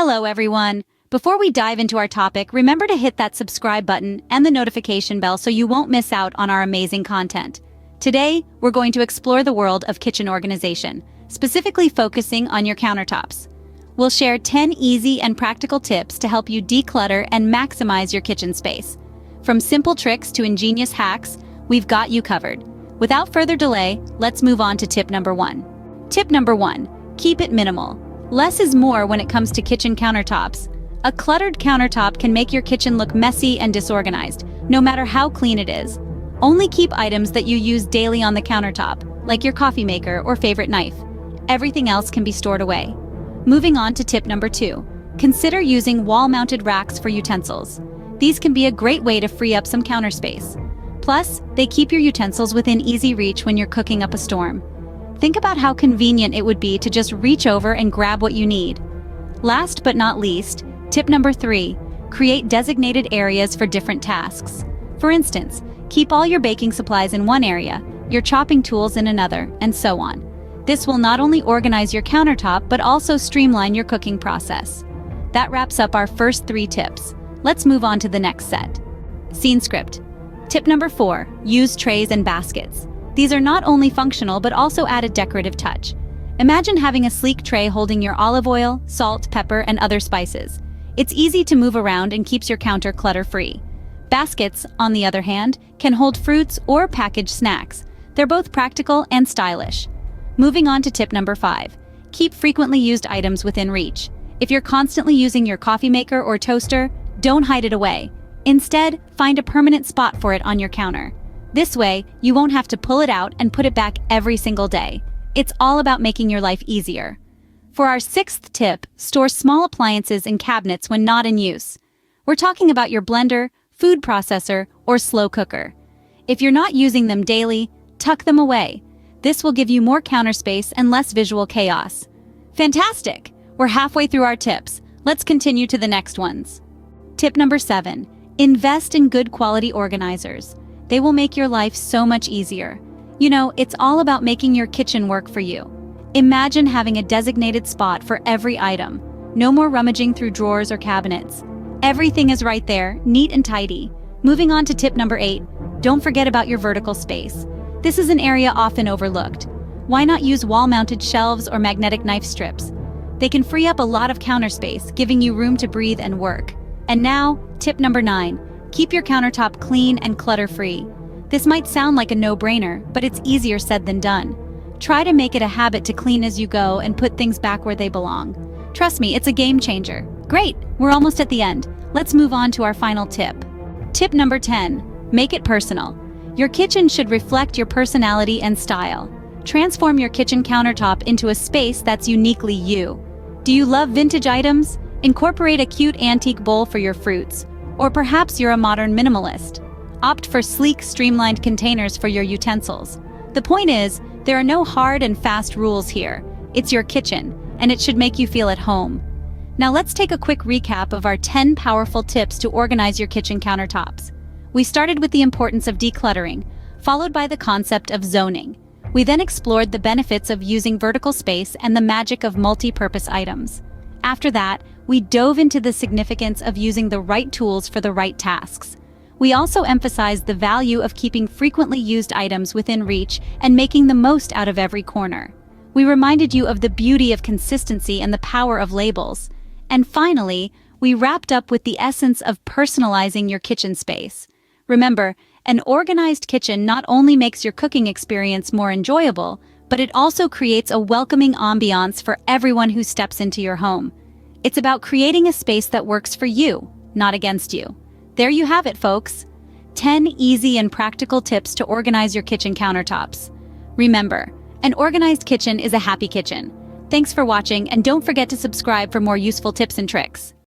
Hello everyone! Before we dive into our topic, remember to hit that subscribe button and the notification bell so you won't miss out on our amazing content. Today, we're going to explore the world of kitchen organization, specifically focusing on your countertops. We'll share 10 easy and practical tips to help you declutter and maximize your kitchen space. From simple tricks to ingenious hacks, we've got you covered. Without further delay, let's move on to tip number 1. Tip number 1. Keep it minimal. Less is more when it comes to kitchen countertops. A cluttered countertop can make your kitchen look messy and disorganized, no matter how clean it is. Only keep items that you use daily on the countertop, like your coffee maker or favorite knife. Everything else can be stored away. Moving on to tip number 2. Consider using wall-mounted racks for utensils. These can be a great way to free up some counter space. Plus, they keep your utensils within easy reach when you're cooking up a storm. Think about how convenient it would be to just reach over and grab what you need. Last but not least, tip number 3. Create designated areas for different tasks. For instance, keep all your baking supplies in one area, your chopping tools in another, and so on. This will not only organize your countertop but also streamline your cooking process. That wraps up our first 3 tips. Let's move on to the next set. Scene script. Tip number 4. Use trays and baskets. These are not only functional but also add a decorative touch. Imagine having a sleek tray holding your olive oil, salt, pepper, and other spices. It's easy to move around and keeps your counter clutter-free. Baskets, on the other hand, can hold fruits or packaged snacks. They're both practical and stylish. Moving on to tip number 5. Keep frequently used items within reach. If you're constantly using your coffee maker or toaster, don't hide it away. Instead, find a permanent spot for it on your counter. This way, you won't have to pull it out and put it back every single day. It's all about making your life easier. For our 6th tip, store small appliances in cabinets when not in use. We're talking about your blender, food processor, or slow cooker. If you're not using them daily, tuck them away. This will give you more counter space and less visual chaos. Fantastic! We're halfway through our tips. Let's continue to the next ones. Tip number 7. Invest in good quality organizers. They will make your life so much easier. You know, it's all about making your kitchen work for you. Imagine having a designated spot for every item. No more rummaging through drawers or cabinets. Everything is right there, neat and tidy. Moving on to tip number 8. Don't forget about your vertical space. This is an area often overlooked. Why not use wall-mounted shelves or magnetic knife strips? They can free up a lot of counter space, giving you room to breathe and work. And now, tip number 9. Keep your countertop clean and clutter-free. This might sound like a no-brainer, but it's easier said than done. Try to make it a habit to clean as you go and put things back where they belong. Trust me, it's a game changer. Great, we're almost at the end. Let's move on to our final tip. Tip number 10. Make it personal. Your kitchen should reflect your personality and style. Transform your kitchen countertop into a space that's uniquely you. Do you love vintage items? Incorporate a cute antique bowl for your fruits. Or perhaps you're a modern minimalist. Opt for sleek, streamlined containers for your utensils. The point is, there are no hard and fast rules here. It's your kitchen, and it should make you feel at home. Now let's take a quick recap of our 10 powerful tips to organize your kitchen countertops. We started with the importance of decluttering, followed by the concept of zoning. We then explored the benefits of using vertical space and the magic of multi-purpose items. After that, we dove into the significance of using the right tools for the right tasks. We also emphasized the value of keeping frequently used items within reach and making the most out of every corner. We reminded you of the beauty of consistency and the power of labels. And finally, we wrapped up with the essence of personalizing your kitchen space. Remember, an organized kitchen not only makes your cooking experience more enjoyable, but it also creates a welcoming ambiance for everyone who steps into your home. It's about creating a space that works for you, not against you. There you have it, folks. 10 easy and practical tips to organize your kitchen countertops. Remember, an organized kitchen is a happy kitchen. Thanks for watching, and don't forget to subscribe for more useful tips and tricks.